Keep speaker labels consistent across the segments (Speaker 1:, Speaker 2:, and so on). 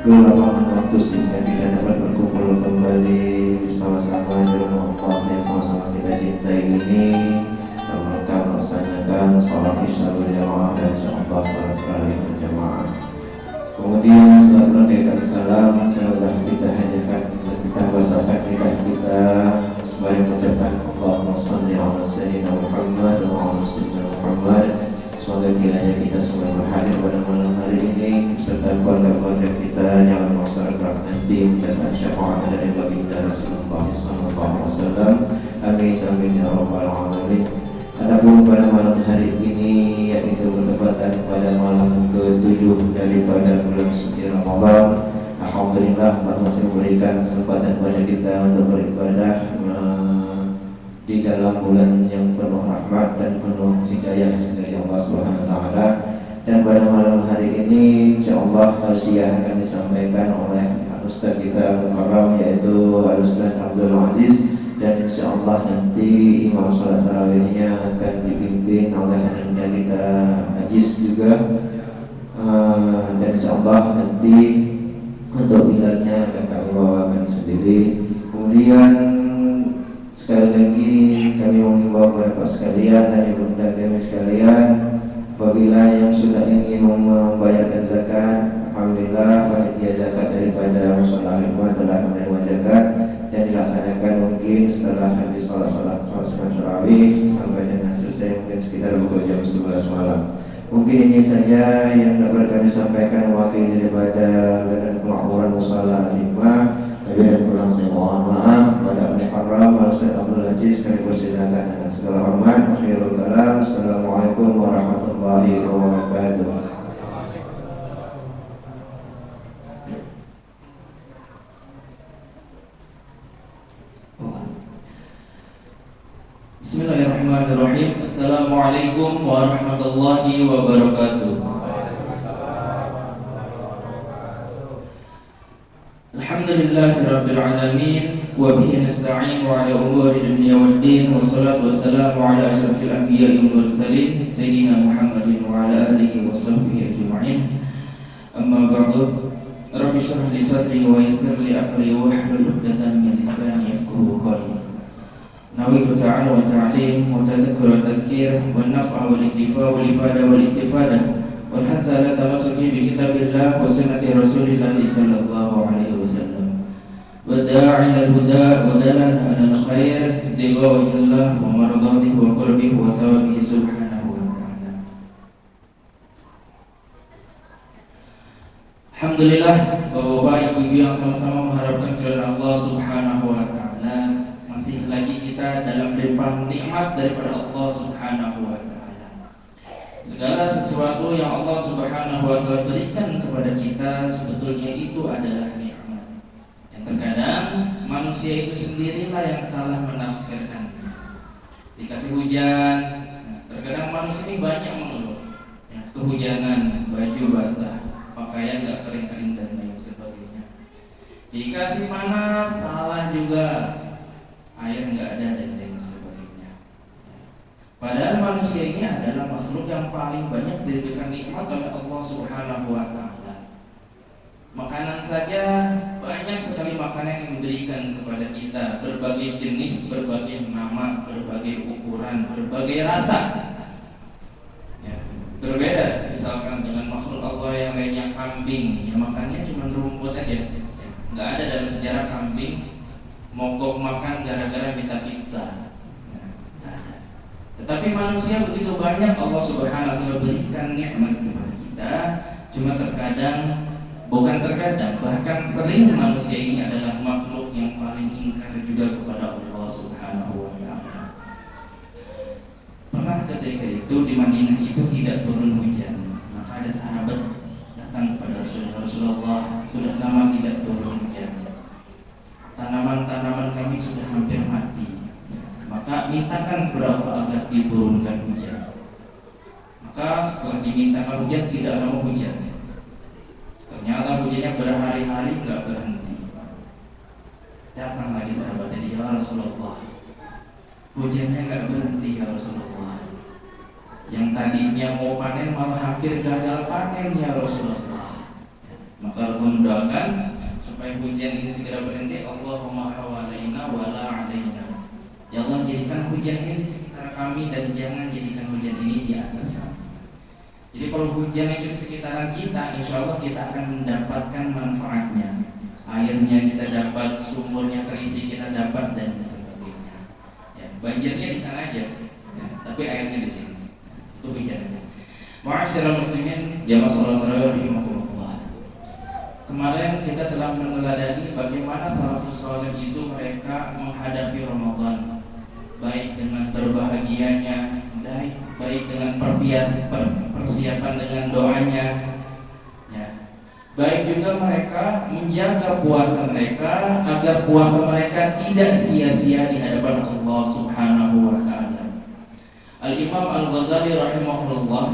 Speaker 1: Kelapangan waktu sehingga kita dapat berkumpul kembali bersama-sama di rumah Allah yang sama-sama kita cintai ini dalam rangka melaksanakan sholat isya berjamaah dan insyaallah sholat tarawih berjamaah. Kemudian setelah berakhir salam, semoga kita hadirkan dan kita bahasakan kita sembari mengucapkan Allahumma shalli ala sayyidina Muhammad wa ala sayyidina Muhammad. Semoga kiranya kita semua berhadir pada malam hari ini beserta keluarga-keluarga kita dalam masyarakat nanti mendapat syafaat dari baginda Rasulullah SAW. Amin amin ya rabbal alamin. Adapun pada malam hari ini yaitu bertepatan pada malam ke-7 daripada bulan suci Ramadan. Alhamdulillah Allah masih memberikan kesempatan kepada kita untuk beribadah di dalam bulan yang penuh rahmat dan penuh hidayah dari Allah Subhanahu wa taala. Dan pada malam hari ini insyaallah tausiah akan disampaikan oleh Ustaz kita Al-Mukarram yaitu Al-Ustaz Abdul Aziz, dan insyaallah nanti imam salat tarawihnya akan dipimpin oleh ananda kita Aziz juga. Dan insyaallah nanti untuk bilannya akan kami bawakan sendiri. Kemudian sekali lagi kami menghimbau kepada Bapak sekalian dan ibunda kami sekalian, apabila yang sudah ingin membayarkan zakat, alhamdulillah panitia zakat daripada Mushola Al-Hikmah telah menerima zakat dan dilaksanakan mungkin setelah habis sholat tarawih sampai dengan selesai mungkin sekitar pukul jam 11 malam. Mungkin ini saja yang dapat kami sampaikan mewakili daripada Badan Kemakmuran Mushola Al-Hikmah. Lebih dan kurang saya mohon maaf pada Al-Mukarram Al-Ustaz Abdul Aziz. Kami persilakan dengan segala hormat. Akhirul kalam. Assalamualaikum warahmatullahi wabarakatuh.
Speaker 2: Bismillahirrahmanirrahim. Assalamualaikum warahmatullahi wabarakatuh. Alhamdulillahirabbil alamin wa bihi nasta'in wa ala umuri dunya waddin wassalatu wassalamu ala asyrafil anbiya'i wal mursalin sayyidina Muhammadin wa ala alihi wa sahbihi ajma'in. Amma ba'du. Rabbi shrah li sadri wa yassir li amri wa hlul 'uqdatam min lisani yafqahu qawli. Nawaitu ta'ala wa ta'lim wa tadhakkur wa tadhkir wa naf'a wal iktifa wal ifada wal istifadah wal hatha ala tamassuki bi kitabillah wa sunnati rasulillah sallallahu alaihi wasallam wa da'i ilal huda wa dalan ala al-khair ibtigha wajhillah wa mardatihi wa qurbihi wa thawabihi subhanahu wa ta'ala. Alhamdulillah, Bapak-bapak, ibu-ibu yang sama-sama mengharapkan keridhaan Allah subhanahu wa ta'ala, masih lagi kita dalam limpahan nikmat daripada Allah subhanahu wa ta'ala. Segala sesuatu yang Allah subhanahu wa ta'ala berikan kepada kita sebetulnya itu adalah nikmat. Yang terkadang manusia itu sendirilah yang salah menafsirkannya. Dikasih hujan, terkadang manusia ini banyak mengeluh, kehujanan, baju basah, pakaian gak kering-kering dan lain sebagainya. Dikasih panas, salah juga, air nggak ada dan lain sebagainya. Padahal manusia ini adalah makhluk yang paling banyak diberikan nikmat oleh Allah Subhanahu wa ta'ala. Makanan saja banyak sekali makanan yang diberikan kepada kita, berbagai jenis, berbagai nama, berbagai ukuran, berbagai rasa. Ya, berbeda misalkan dengan makhluk Allah yang lainnya kambing, yang makannya cuma rumput aja. Nggak ada dalam sejarah kambing mogok makan gara-gara minta pizza. Tetapi manusia begitu banyak Allah Subhanahu wa ta'ala berikan nikmat kepada kita, cuma terkadang Bukan terkadang, bahkan sering manusia ini adalah makhluk yang paling ingkar juga kepada Allah Subhanahu wa Ta'ala. Pernah ketika itu di Madinah itu tidak turun hujan, maka ada sahabat datang kepada Rasulullah, sudah lama tidak turun hujan, tanaman-tanaman kami sudah hampir mati, maka mintakan kepada Allah agar diturunkan hujan. Maka setelah dimintakan hujan, tidak lama hujan. Ternyata hujannya berhari-hari nggak berhenti. Datang lagi sahabat tadi, ya Rasulullah, hujannya nggak berhenti ya Rasulullah. Yang tadinya mau panen malah hampir gagal panen ya Rasulullah. Maka Rasul mendoakan supaya hujan ini segera berhenti. Allahumma hawalaina wala alaina. Ya Allah, jadikan hujan ini di sekitar kami dan jangan jadikan hujan ini di atas kami. Jadi kalau hujan itu di sekitaran kita, insya Allah kita akan mendapatkan manfaatnya. Airnya kita dapat, sumurnya terisi kita dapat, dan sebagainya. Ya, banjirnya di sana aja, ya, tapi airnya di sini. Itu hujannya. Ma'asyiral muslimin, jamaah salat tarawih rahimakumullah. Kemarin kita telah meneladani bagaimana salafus saleh itu mereka menghadapi Ramadan, baik dengan berbahagianya, baik dengan persiapan dengan doanya, ya. Baik juga mereka menjaga puasa mereka agar puasa mereka tidak sia-sia di hadapan Allah Subhanahu wa Ta'ala. Al-Imam Al-Ghazali rahimahullah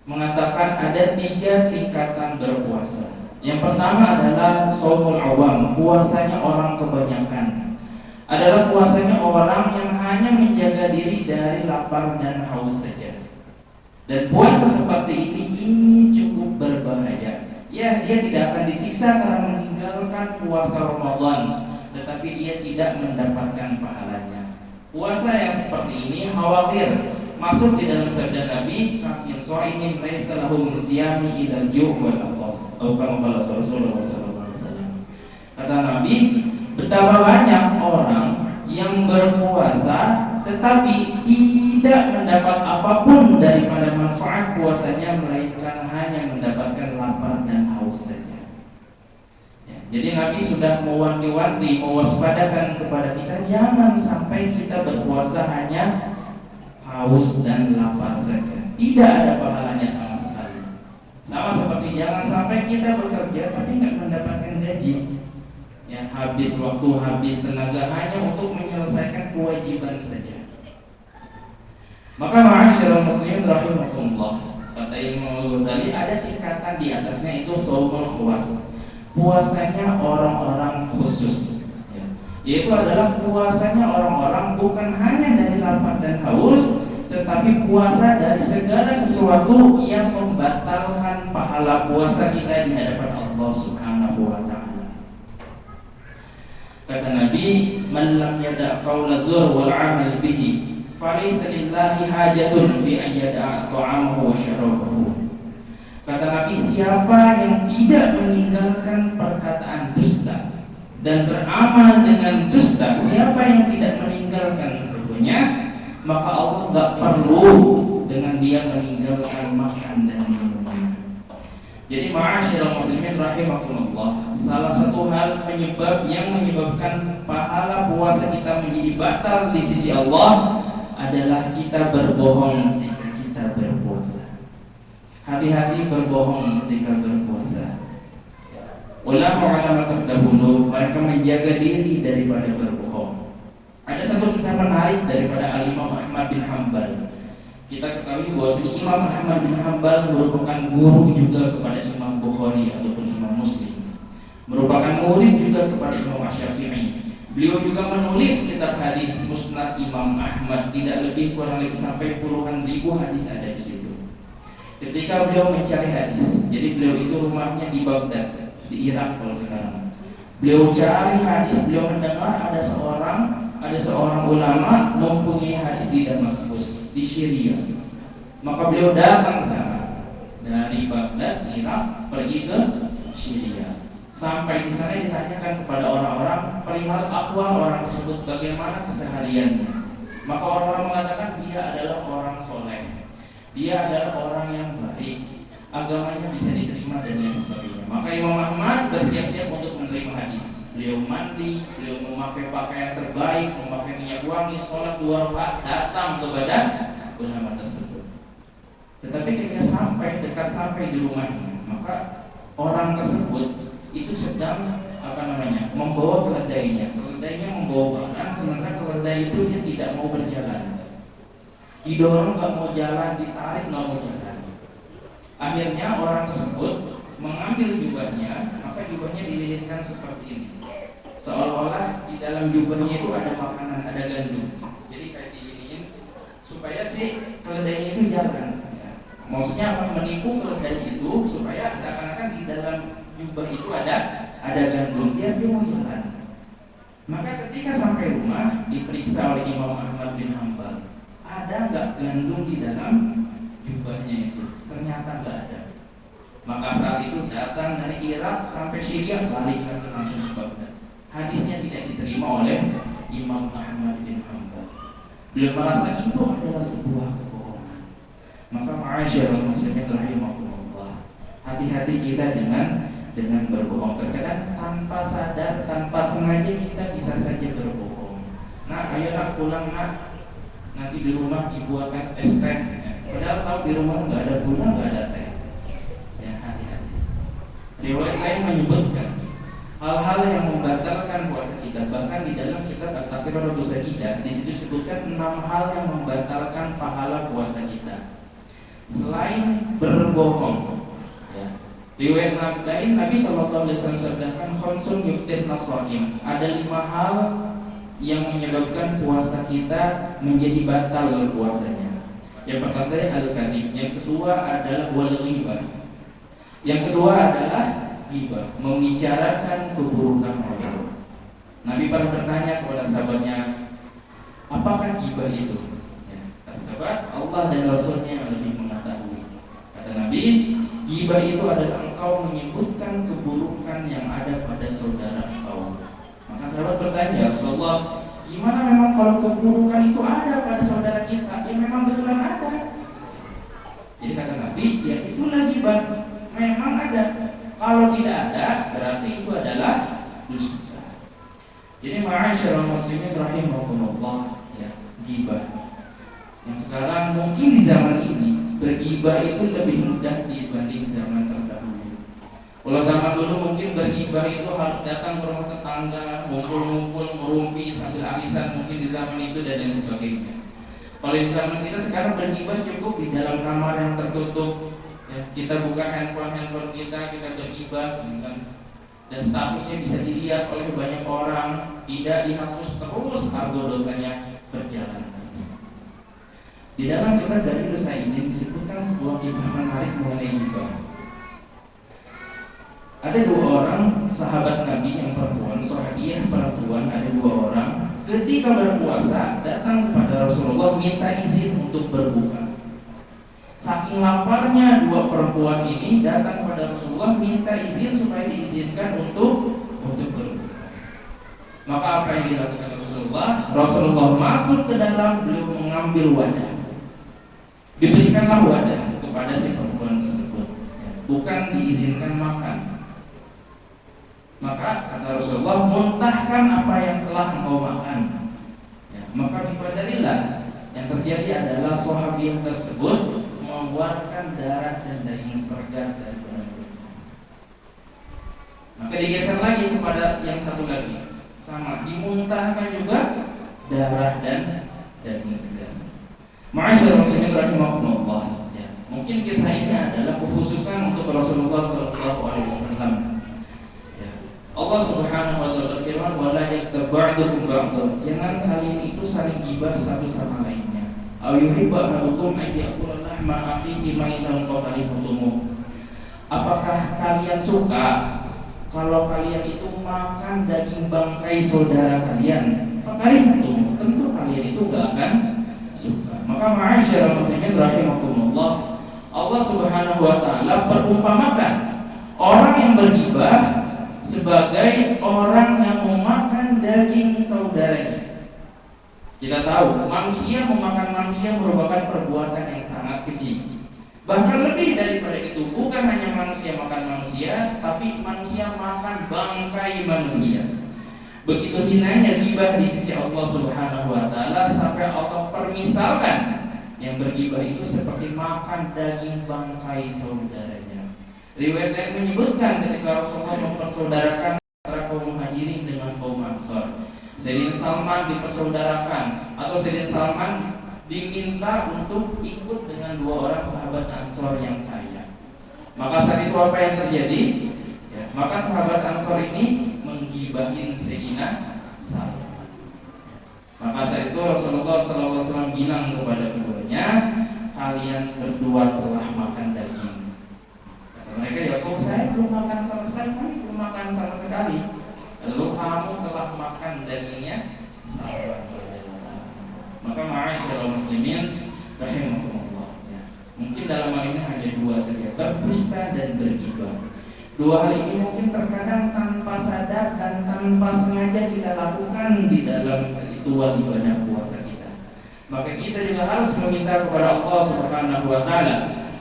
Speaker 2: mengatakan ada 3 tingkatan berpuasa. Yang pertama adalah shaumul awam, puasanya orang kebanyakan. Adalah puasanya orang yang hanya menjaga diri dari lapar dan haus saja. Dan puasa seperti ini cukup berbahaya. Ya, dia tidak akan disiksa karena meninggalkan puasa Ramadan, tetapi dia tidak mendapatkan pahalanya. Puasa yang seperti ini khawatir masuk di dalam sabda Nabi, "Kamil sha'imin laisa lahu min siyami ilal ju' wal atas." Atau kama qala Rasulullah sallallahu alaihi wasallam. Kata Nabi, betapa banyak orang yang berpuasa tetapi tidak mendapat apapun daripada manfaat puasanya, melainkan hanya mendapatkan lapar dan haus saja. Ya, jadi Nabi sudah mewanti-wanti, mewaspadakan kepada kita, jangan sampai kita berpuasa hanya haus dan lapar saja, tidak ada pahalanya sama sekali. Sama seperti jangan sampai kita bekerja tapi nggak mendapatkan gaji. Ya, habis waktu, habis tenaga hanya untuk menyelesaikan kewajiban saja. Maka ma'asyiral muslimin rahimakumullah, kata Imam Al-Ghazali ada tingkatan di atasnya, itu shaumul khawas, puasanya orang-orang khusus, ya. Yaitu adalah puasanya orang-orang bukan hanya dari lapar dan haus, tetapi puasa dari segala sesuatu yang membatalkan pahala puasa kita di hadapan Allah Subhanahu wa Ta'ala. Kata Nabi, "Man lam yada' qaula zur wal 'amal bihi, falaysa lillahi hajatun fi an yada'a ta'amahu wa syarabahu." Kata Nabi, siapa yang tidak meninggalkan perkataan dusta dan beramal dengan dusta, siapa yang tidak meninggalkan keduanya, maka Allah enggak perlu dengan dia meninggalkan makan dan minum. Jadi ma'asyiral muslimin rahimakumullah, salah satu hal penyebab yang menyebabkan pahala puasa kita menjadi batal di sisi Allah adalah kita berbohong ketika kita berpuasa. Hati-hati berbohong ketika berpuasa. Ulama-ulama terdahulu mereka menjaga diri daripada berbohong. Ada satu kisah menarik daripada Al-Imam Ahmad bin Hanbal. Kita ketahui bahwa Imam Ahmad bin Hanbal merupakan guru juga kepada Imam Bukhari ataupun Imam Muslim, merupakan murid juga kepada Imam Asy-Syafi'i. Beliau juga menulis kitab hadis Musnad Imam Ahmad, tidak lebih kurang lebih sampai puluhan ribu hadis ada di situ. Ketika beliau mencari hadis, jadi beliau itu rumahnya di Baghdad, di Irak kalau sekarang. Beliau cari hadis, beliau mendengar ada seorang ulama mempunyai hadis di Damaskus, di Syria. Maka beliau datang ke sana dari Baghdad, Irak, pergi ke Syria. Sampai di sana ditanyakan kepada orang-orang perihal akwal orang tersebut, bagaimana kesehariannya. Maka orang-orang mengatakan dia adalah orang soleh, dia adalah orang yang baik, agamanya bisa diterima dan lain sebagainya. Maka Imam Ahmad bersiap-siap untuk menerima hadis. Beliau mandi, beliau memakai pakaian terbaik, memakai minyak wangi, sholat 2 rakaat, datang kepada ulama tersebut. Tetapi ketika dekat sampai di rumahnya, maka orang tersebut itu sedang membawa keledainya. Keledainya membawa barang, sementara keledai itu dia tidak mau berjalan. Didorong nggak mau jalan, ditarik nggak mau jalan. Akhirnya orang tersebut mengambil jubahnya, maka jubahnya dililitkan seperti ini. Seolah-olah di dalam jubahnya itu ada makanan, ada gandum. Jadi kayak diginiin supaya si keledainya itu jalan. Maksudnya akan menipu keledai itu supaya seakan-akan di dalam jubah itu ada gandum, dia mau jalan. Maka ketika sampai rumah diperiksa oleh Imam Ahmad bin Hanbal, ada nggak gandum di dalam jubahnya itu? Ternyata nggak ada. Maka saat itu datang dari Irak sampai Syria, balik lagi langsung ke Baghdad. Hadisnya tidak diterima oleh Imam Ahmad bin Hanbal. Beliau merasa itu adalah sebuah kebohongan. Maka ma'asyiral muslimin rahimakumullah, hati-hati kita dengan berbohong. Terkadang tanpa sadar, tanpa sengaja kita bisa saja berbohong. Nah, ayo nak pulang nak, nanti di rumah dibuatkan es teh. Padahal tahu di rumah nggak ada gula, nggak ada teh. Ya, hati-hati. Riwayat lain menyebutkan hal-hal yang membatalkan puasa kita. Bahkan di dalam kitab At-Taqriratus Sahidah di situ disebutkan 6 hal yang membatalkan pahala puasa kita. Selain berbohong, ya. Riwayat lain Nabi SAW sabdakan khamsun yuftirna shahim. Ada 5 hal yang menyebabkan puasa kita menjadi batal puasanya. Yang pertama dari al-kadhib, yang kedua adalah wal ghibah. Yang kedua adalah ghibah, membicarakan keburukan orang. Nabi pernah bertanya kepada sahabatnya, apakah ghibah itu? Ya, kata sahabat, Allah dan Rasulnya yang lebih mengetahui. Kata Nabi, ghibah itu adalah engkau menyebutkan keburukan yang ada pada saudara engkau. Maka sahabat bertanya, Rasulullah, gimana memang kalau keburukan itu ada pada saudara kita? Ya memang betulan ada. Jadi kata Nabi, ya itulah ghibah, memang ada. Kalau tidak ada, berarti itu adalah dusta. Jadi ma'asyiral muslimin rahimakumullah, ya, ghibah. Yang sekarang mungkin di zaman ini berghibah itu lebih mudah dibanding zaman terdahulu. Kalau zaman dulu mungkin berghibah itu harus datang ke rumah tetangga, ngumpul-ngumpul, merumpi sambil arisan, mungkin di zaman itu dan lain sebagainya. Kalau di zaman kita sekarang berghibah cukup di dalam kamar yang tertutup, ya, kita buka handphone kita berghibah, kan? Dan statusnya bisa dilihat oleh banyak orang, tidak dihapus terus, argo dosanya berjalan terus. Di dalam kitab dari dosa ini disebutkan sebuah kisah menarik mengenai ghibah. Ada 2 orang sahabat Nabi yang perempuan, sahabiah perempuan, ada 2 orang. Ketika berpuasa datang kepada Rasulullah minta izin untuk berbuka. Saking laparnya 2 perempuan ini datang kepada Rasulullah minta izin supaya diizinkan untuk berbuka. Maka apa yang dilakukan Rasulullah? Rasulullah masuk ke dalam, beliau mengambil wadah. Diberikanlah wadah kepada si perempuan tersebut, bukan diizinkan makan. Maka kata Rasulullah, muntahkan apa yang telah engkau makan. Ya, maka dipelajarilah. Yang terjadi adalah sahabiah tersebut mengeluarkan darah dan daging segar dari badannya. Maka digeser lagi kepada yang satu lagi, sama dimuntahkan juga darah dan daging segar. Ma'asyiral muslimin rahimakumullah. Ya, mungkin kisah ini adalah kekhususan untuk Rasulullah SAW. Allah Subhanahu wa taala berfirman, "Wala yaktab ba'dukum ba'dhan." Jangan kalian itu saling gibah satu sama lainnya. Aw yuhibbu ahadukum an ya'kula lahma akhihi maitan fakarihtum. Apakah kalian suka kalau kalian itu makan daging bangkai saudara kalian? Fakarihtum. Tentu kalian itu enggak akan suka. Maka ma'asyiral muslimin rahimakumullah, Allah Subhanahu wa taala perumpamakan orang yang bergibah sebagai orang yang memakan daging saudaranya. Kita tahu manusia memakan manusia merupakan perbuatan yang sangat keji. Bahkan lebih daripada itu, bukan hanya manusia makan manusia, tapi manusia makan bangkai manusia. Begitu hinanya ghibah di sisi Allah Subhanahu wa taala sampai Allah permisalkan yang berghibah itu seperti makan daging bangkai saudaranya. Riwayat lain menyebutkan ketika Rasulullah mempersaudarakan antara kaum Muhajirin dengan kaum Ansor, Sayyidina Salman dipersaudarakan atau Sayyidina Salman diminta untuk ikut dengan dua orang sahabat Ansor yang kaya. Maka saat itu apa yang terjadi? Ya, maka sahabat Ansor ini menggibahin Sayyidina Salman. Maka saat itu Rasulullah SAW bilang kepada keduanya, kalian berdua telah makan daging. Kata mereka, ya Rasul, saya belum makan sama sekali. Kami belum makan sama sekali. Lalu kamu telah makan dagingnya Salman. Maka ma'asyiral muslimin rahimakumullah, ya. Mungkin dalam hal ini hanya dua saja, berdusta dan berghibah. Dua hal ini mungkin terkadang tanpa sadar dan tanpa sengaja kita lakukan di dalam ritual ibadah puasa kita. Maka kita juga harus meminta kepada Allah Subhanahu wa taala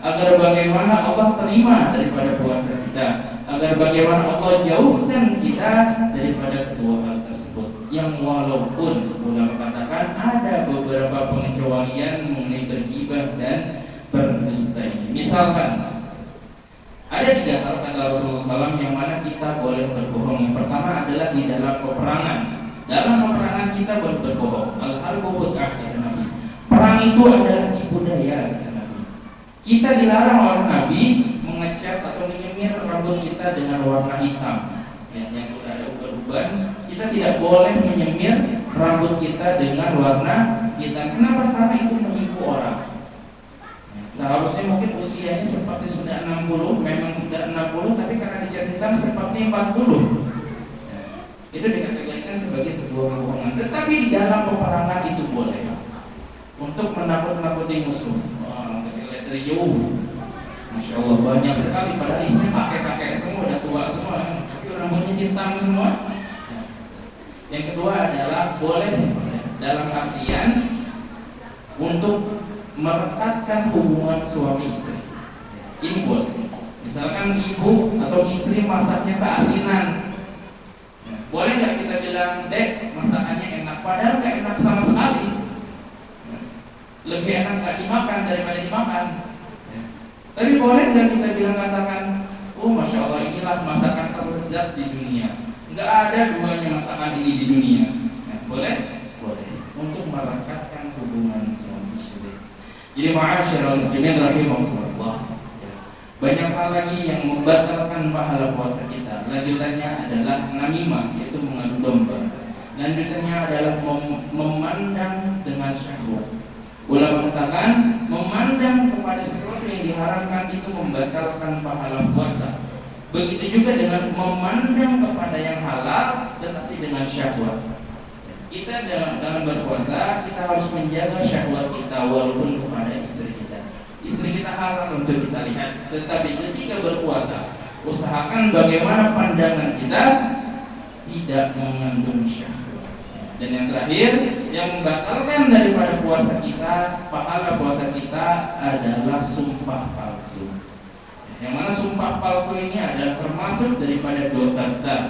Speaker 2: agar bagaimana Allah terima daripada puasa kita, agar bagaimana Allah jauhkan kita daripada kedua hal tersebut. Yang walaupun ulama katakan ada beberapa pengecualian mengenai berghibah dan berdusta ini. Misalkan ada tiga hal kata Rasulullah SAW yang mana kita boleh berbohong. Yang pertama adalah di dalam peperangan. Dalam peperangan kita boleh berbohong. Al-harbu khud'ah kata Nabi. Perang itu adalah tipu daya kata Nabi. Kita dilarang oleh Nabi mengecat atau menyemir rambut kita dengan warna hitam, ya, yang sudah ada uban-uban. Kita tidak boleh menyemir rambut kita dengan warna hitam. Kenapa? Karena itu menipu orang. Seharusnya mungkin usianya seperti sudah 60, memang sudah 60, tapi karena dicat hitam seperti 40. Ya, itu dikategorikan sebagai sebuah kebohongan. Tetapi di dalam peperangan itu boleh untuk menakut-nakuti musuh. Ketika lihat dari jauh, Masya Allah banyak sekali. Padahal isinya kakek-kakek semua, udah tua semua, tapi rambutnya hitam semua. Yang kedua adalah boleh dalam artian untuk merekatkan hubungan suami istri. Ini boleh. Misalkan ibu atau istri masaknya keasinan, boleh nggak kita bilang, Dek, masakannya enak, padahal nggak enak sama sekali. Lebih enak nggak dimakan daripada dimakan. Tapi boleh nggak kita bilang, katakan, oh Masya Allah, inilah masakan terlezat di dunia. Nggak ada duanya masakan ini di dunia. Boleh? Boleh. Untuk merekatkan hubungan suami istri. Jadi ma'asyiral muslimin rahimakumullah, banyak hal lagi yang membatalkan pahala puasa kita. Lanjutannya adalah namimah, yaitu mengadu domba. Lanjutannya adalah memandang dengan syahwat. Ulama katakan memandang kepada sesuatu yang diharamkan itu membatalkan pahala puasa. Begitu juga dengan memandang kepada yang halal tetapi dengan syahwat. Kita dalam berpuasa kita harus menjaga syahwat kita walaupun kepada istri kita. Istri kita halal untuk kita lihat, tetapi ketika berpuasa usahakan bagaimana pandangan kita tidak mengandung syahwat. Dan yang terakhir, yang membatalkan daripada puasa kita, pahala puasa kita adalah sumpah palsu. Yang mana sumpah palsu ini adalah termasuk daripada dosa besar.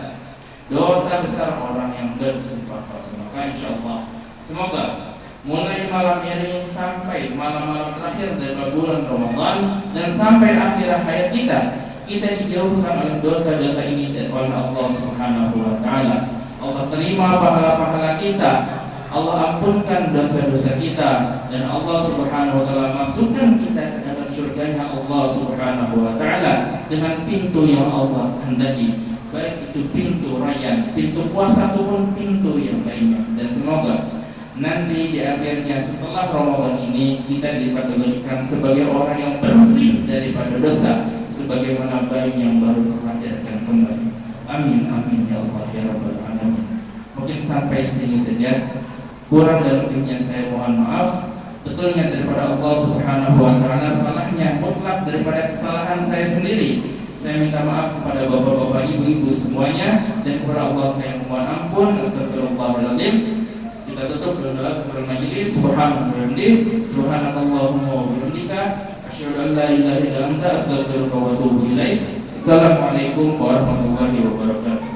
Speaker 2: Dosa besar orang yang bersumpah palsu. Maka insya Allah semoga mulai malam ini sampai malam-malam terakhir dari bulan Ramadan dan sampai akhir hayat kita dijauhkan oleh dosa-dosa ini dari Allah Subhanahu wa taala. Allah terima pahala-pahala kita, Allah ampunkan dosa-dosa kita, dan Allah Subhanahu wa taala masukkan kita ke dalam surganya Allah Subhanahu wa taala dengan pintu yang Allah hendaki, baik itu pintu rayyan, pintu puasa ataupun pintu yang lainnya. Dan semoga nanti di akhirnya setelah Ramadan ini kita dikategorikan sebagai orang yang bersih daripada dosa, sebagaimana bayi yang baru terlahirkan kembali. Amin amin ya Allah ya Rabbal alamin. Mungkin sampai sini saja. Kurang dan lebihnya saya mohon maaf. Betulnya daripada Allah Subhanahu wa taala, salahnya mutlak daripada kesalahan saya sendiri. Saya minta maaf kepada bapak-bapak, ibu-ibu semuanya, dan kepada Allah saya mohon ampun. Astagfirullahaladzim. Kita tutup dengan doa kepada majelis. Subhanallahumma wa bihamdika. Asyhadu an la ilaha illa anta astaghfiruka wa atubu ilaik. Assalamualaikum warahmatullahi wabarakatuh.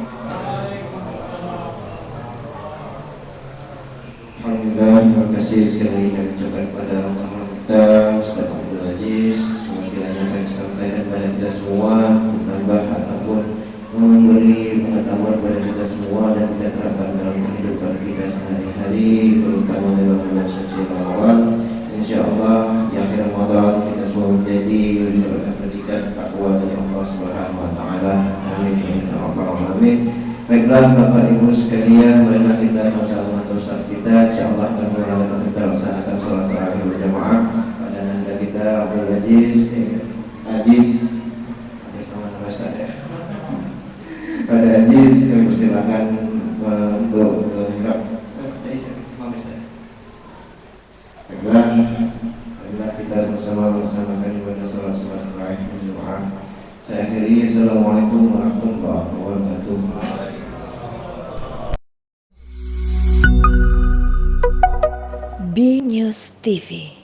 Speaker 1: Alhamdulillah, terima kasih sekali lagi kami ucapkan kepada teman kita Ustaz Abdul Aziz. Kiranya akan disampaikan kepada kita semua, menambah ataupun memberi pengetahuan kepada kita semua dan kita terapkan dalam kehidupan kita sehari-hari, terutama dalam bulan suci Ramadan. InsyaAllah di akhir Ramadan kita semua menjadi mendapatkan pendidikan takwa dari Allah Subhanahu Wa Taala. Amin ya rabbal alamin. Baiklah Bapak Ibu sekalian, marilah kita sama-sama Ustaz kita, insyaallah akan kita laksanakan sholat tarawih berjamaah pada nanda kita Abdul Aziz sama nama Ustaz ya. Pada Aziz kami persilakan untuk menghirap. Baiklah kita sama-sama melaksanakan ibadah sholat tarawih berjamaah. Saya akhiri, assalamualaikum warahmatullahi wabarakatuh.
Speaker 3: B News TV.